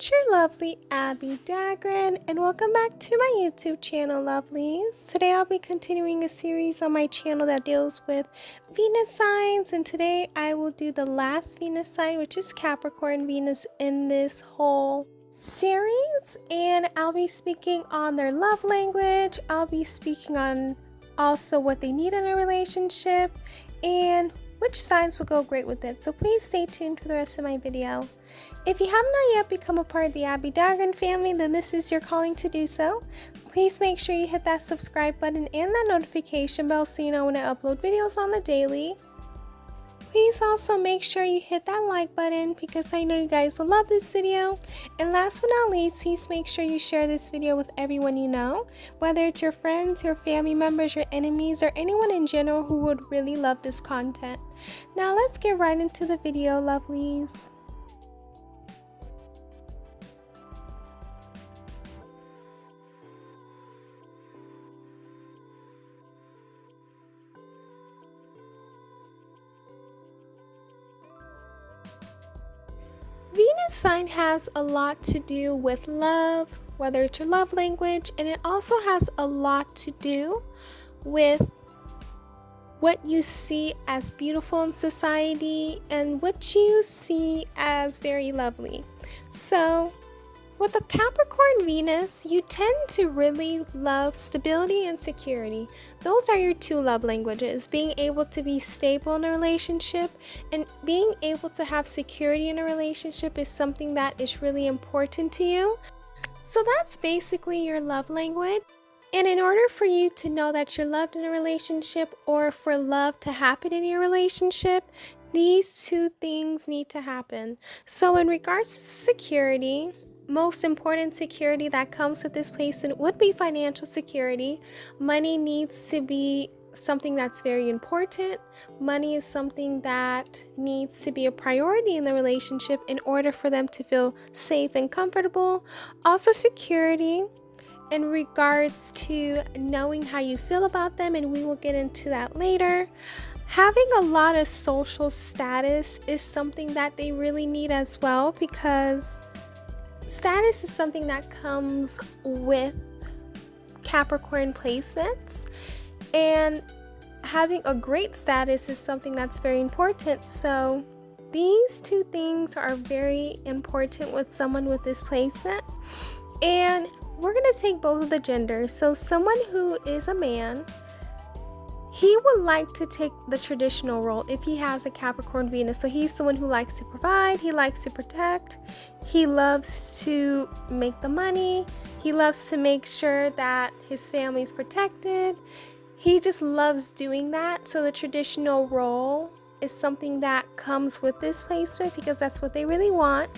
It's your lovely Abbie Dagrin, and welcome back to my YouTube channel, lovelies. Today I'll be continuing a series on my channel that deals with Venus signs, and today I will do the last Venus sign, which is Capricorn Venus, in this whole series. And I'll be speaking on their love language. I'll be speaking on also what they need in a relationship and which signs will go great with it. So please stay tuned for the rest of my video. If you have not yet become a part of the Abbie Dagrin family, then this is your calling to do so. Please make sure you hit that subscribe button and that notification bell so you know when I upload videos on the daily. Please also make sure you hit that like button because I know you guys will love this video. And last but not least, please make sure you share this video with everyone you know, whether it's your friends, your family members, your enemies, or anyone in general who would really love this content. Now let's get right into the video, lovelies. Venus sign has a lot to do with love, whether it's your love language, and it also has a lot to do with what you see as beautiful in society and what you see as very lovely. So with the Capricorn Venus, you tend to really love stability and security. Those are your two love languages, being able to be stable in a relationship and being able to have security in a relationship is something that is really important to you. So that's basically your love language. And in order for you to know that you're loved in a relationship or for love to happen in your relationship, these two things need to happen. So in regards to security, most important security that comes with this placement would be financial security. Money needs to be something that's very important. Money is something that needs to be a priority in the relationship in order for them to feel safe and comfortable. Also security in regards to knowing how you feel about them, and we will get into that later. Having a lot of social status is something that they really need as well, because status is something that comes with Capricorn placements, and having a great status is something that's very important. So these two things are very important with someone with this placement. And we're going to take both of the genders. So someone who is a man, he would like to take the traditional role if he has a Capricorn Venus. So he's someone who likes to provide, he likes to protect, he loves to make the money, he loves to make sure that his family is protected. He just loves doing that. So the traditional role is something that comes with this placement because that's what they really want.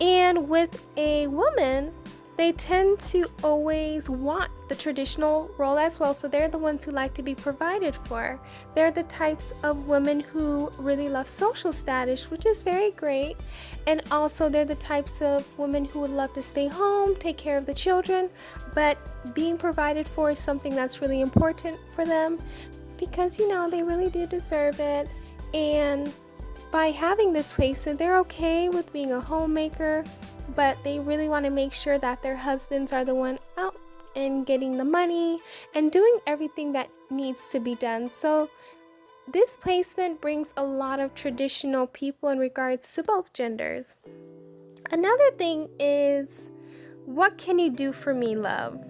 And with a woman, they tend to always want the traditional role as well. So they're the ones who like to be provided for. They're the types of women who really love social status, which is very great. And also they're the types of women who would love to stay home, take care of the children. But being provided for is something that's really important for them because, you know, they really do deserve it. And by having this placement, they're okay with being a homemaker, but they really want to make sure that their husbands are the one out and getting the money and doing everything that needs to be done. So this placement brings a lot of traditional people in regards to both genders. Another thing is, what can you do for me, love?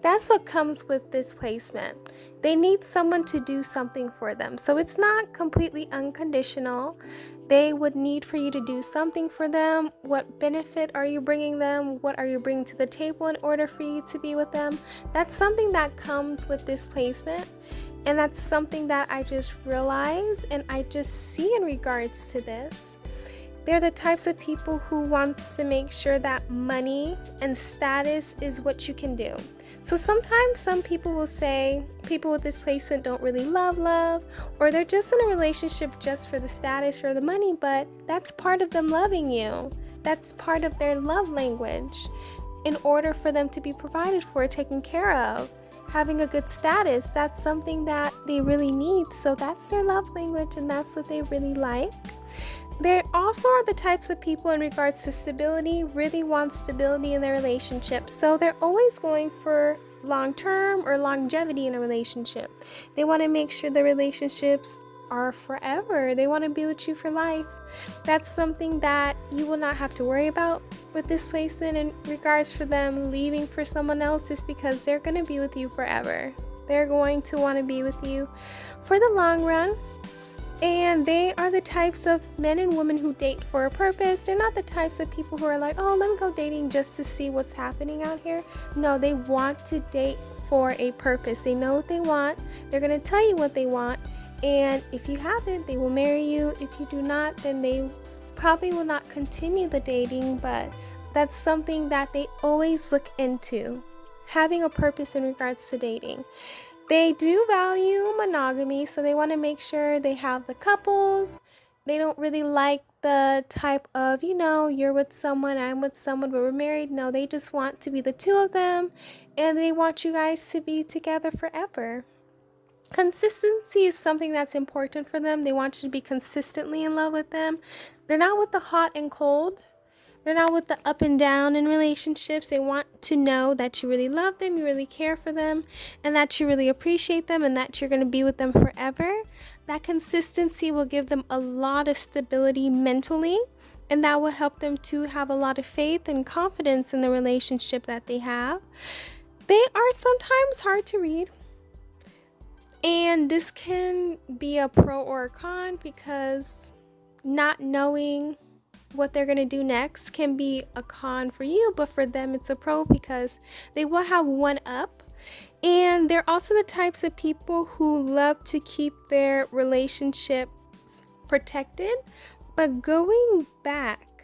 That's what comes with this placement. They need someone to do something for them. So it's not completely unconditional. They would need for you to do something for them. What benefit are you bringing them? What are you bringing to the table in order for you to be with them? That's something that comes with this placement. And that's something that I just realized and I just see in regards to this. They're the types of people who wants to make sure that money and status is what you can do. So sometimes some people will say people with this placement don't really love, or they're just in a relationship just for the status or the money, but that's part of them loving you. That's part of their love language in order for them to be provided for, taken care of. Having a good status, that's something that they really need. So that's their love language and that's what they really like. They also are the types of people in regards to stability, really want stability in their relationship. So they're always going for long-term or longevity in a relationship. They want to make sure the relationships are forever. They want to be with you for life. That's something that you will not have to worry about with this placement in regards for them leaving for someone else, is because they're going to be with you forever. They're going to want to be with you for the long run. And they are the types of men and women who date for a purpose. They're not the types of people who are like, oh, let me go dating just to see what's happening out here. No, they want to date for a purpose. They know what they want. They're going to tell you what they want. And if you have it, they will marry you. If you do not, then they probably will not continue the dating. But that's something that they always look into, having a purpose in regards to dating. They do value monogamy, so they want to make sure they have the couples. They don't really like the type of, you're with someone, I'm with someone, but we're married. No, they just want to be the two of them, and they want you guys to be together forever. Consistency is something that's important for them. They want you to be consistently in love with them. They're not with the hot and cold. They're not with the up and down in relationships. They want to know that you really love them, you really care for them, and that you really appreciate them, and that you're going to be with them forever. That consistency will give them a lot of stability mentally, and that will help them to have a lot of faith and confidence in the relationship that they have. They are sometimes hard to read, and this can be a pro or a con, because not knowing what they're going to do next can be a con for you, but for them it's a pro, because they will have one up. And they're also the types of people who love to keep their relationships protected. But going back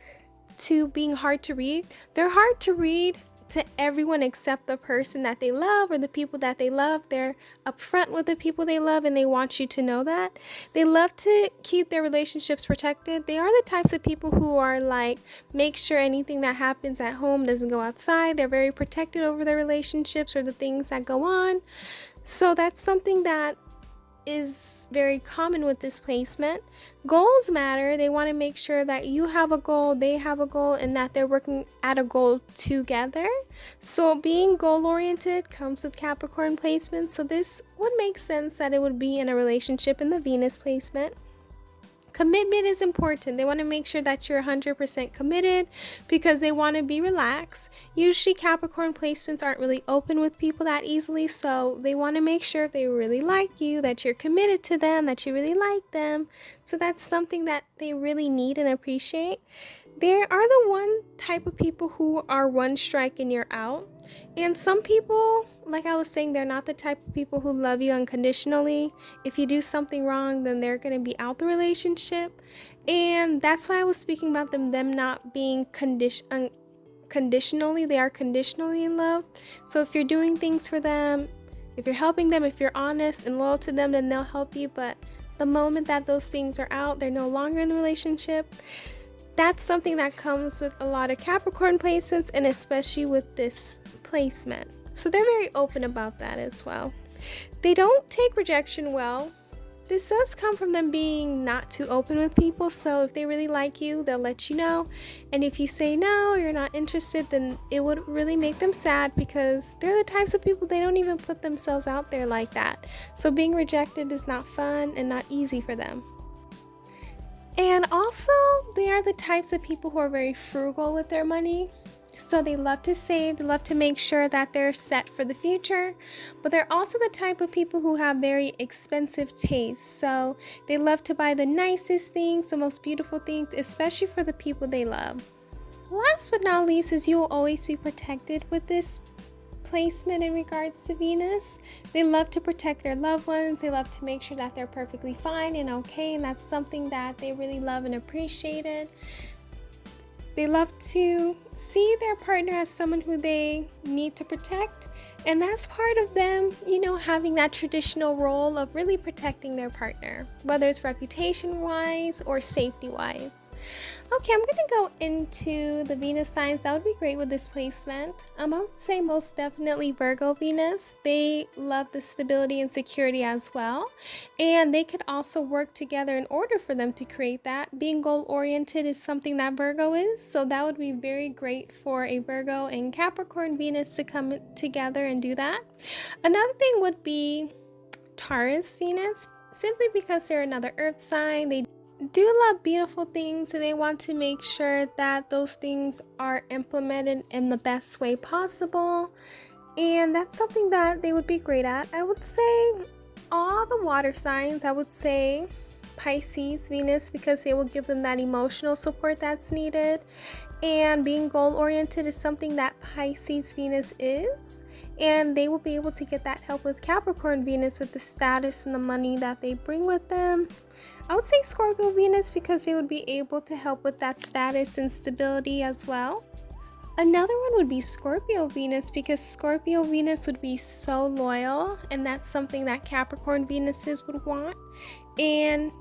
to being hard to read, they're hard to read to everyone except the person that they love or the people that they love. They're upfront with the people they love, and they want you to know that. They love to keep their relationships protected. They are the types of people who are like, make sure anything that happens at home doesn't go outside. They're very protected over their relationships or the things that go on. So that's something that is very common with this placement. Goals matter. They want to make sure that you have a goal, they have a goal, and that they're working at a goal together. So being goal-oriented comes with Capricorn placement. So this would make sense that it would be in a relationship in the Venus placement. Commitment is important. They want to make sure that you're 100% committed, because they want to be relaxed. Usually Capricorn placements aren't really open with people that easily, so they want to make sure if they really like you, that you're committed to them, that you really like them. So that's something that they really need and appreciate. There are the one type of people who are one strike and you're out. And some people, like I was saying, they're not the type of people who love you unconditionally. If you do something wrong, then they're going to be out the relationship. And that's why I was speaking about them not being conditionally. They are conditionally in love. So if you're doing things for them, if you're helping them, if you're honest and loyal to them, then they'll help you. But the moment that those things are out, they're no longer in the relationship. That's something that comes with a lot of Capricorn placements, and especially with this placement. So they're very open about that as well. They don't take rejection well. This does come from them being not too open with people. So if they really like you, they'll let you know. And if you say no, you're not interested, then it would really make them sad, because they're the types of people, they don't even put themselves out there like that. So being rejected is not fun and not easy for them. And also, they are the types of people who are very frugal with their money. So they love to save, they love to make sure that they're set for the future. But they're also the type of people who have very expensive tastes. So they love to buy the nicest things, the most beautiful things, especially for the people they love. Last but not least is you will always be protected with this placement in regards to Venus. They love to protect their loved ones. They love to make sure that they're perfectly fine and okay, and that's something that they really love and appreciated. They love to see their partner as someone who they need to protect, And that's part of them, having that traditional role of really protecting their partner, whether it's reputation-wise or safety-wise. Okay, I'm gonna go into the Venus signs. That would be great with this placement. I would say most definitely Virgo Venus. They love the stability and security as well. And they could also work together in order for them to create that. Being goal-oriented is something that Virgo is. So that would be very great for a Virgo and Capricorn Venus to come together and do that. Another thing would be Taurus Venus, simply because they're another earth sign. They do love beautiful things, and they want to make sure that those things are implemented in the best way possible, and that's something that they would be great at. I would say all the water signs. I would say Pisces Venus, because they will give them that emotional support that's needed, and being goal oriented is something that Pisces Venus is, and they will be able to get that help with Capricorn Venus with the status and the money that they bring with them. I would say Scorpio Venus, because they would be able to help with that status and stability as well. Another one would be Scorpio Venus, because Scorpio Venus would be so loyal, and that's something that Capricorn Venuses would want. And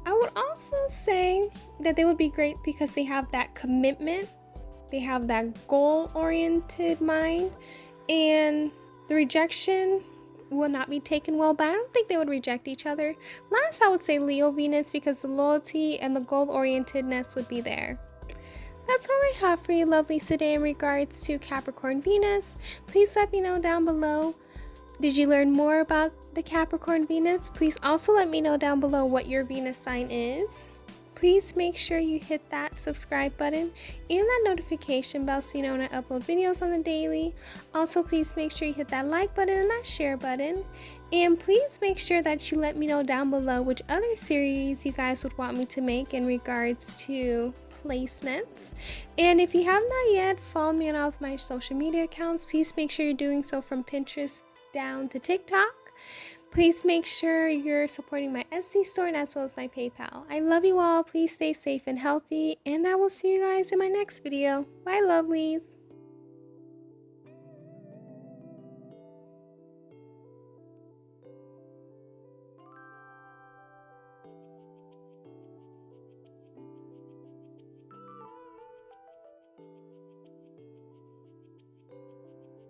I would also say that they would be great because they have that commitment, they have that goal-oriented mind, and the rejection will not be taken well, but I don't think they would reject each other. Last, I would say Leo Venus, because the loyalty and the goal-orientedness would be there. That's all I have for you lovelies today in regards to Capricorn Venus. Please let me know down below, did you learn more about the Capricorn Venus? Please also let me know down below what your Venus sign is. Please make sure you hit that subscribe button and that notification bell so you know when I upload videos on the daily. Also, please make sure you hit that like button and that share button. And please make sure that you let me know down below which other series you guys would want me to make in regards to placements. And if you have not yet followed me on all of my social media accounts, please make sure you're doing so, from Pinterest down to TikTok. Please make sure you're supporting my Etsy store and as well as my PayPal. I love you all. Please stay safe and healthy, and I will see you guys in my next video. Bye, lovelies.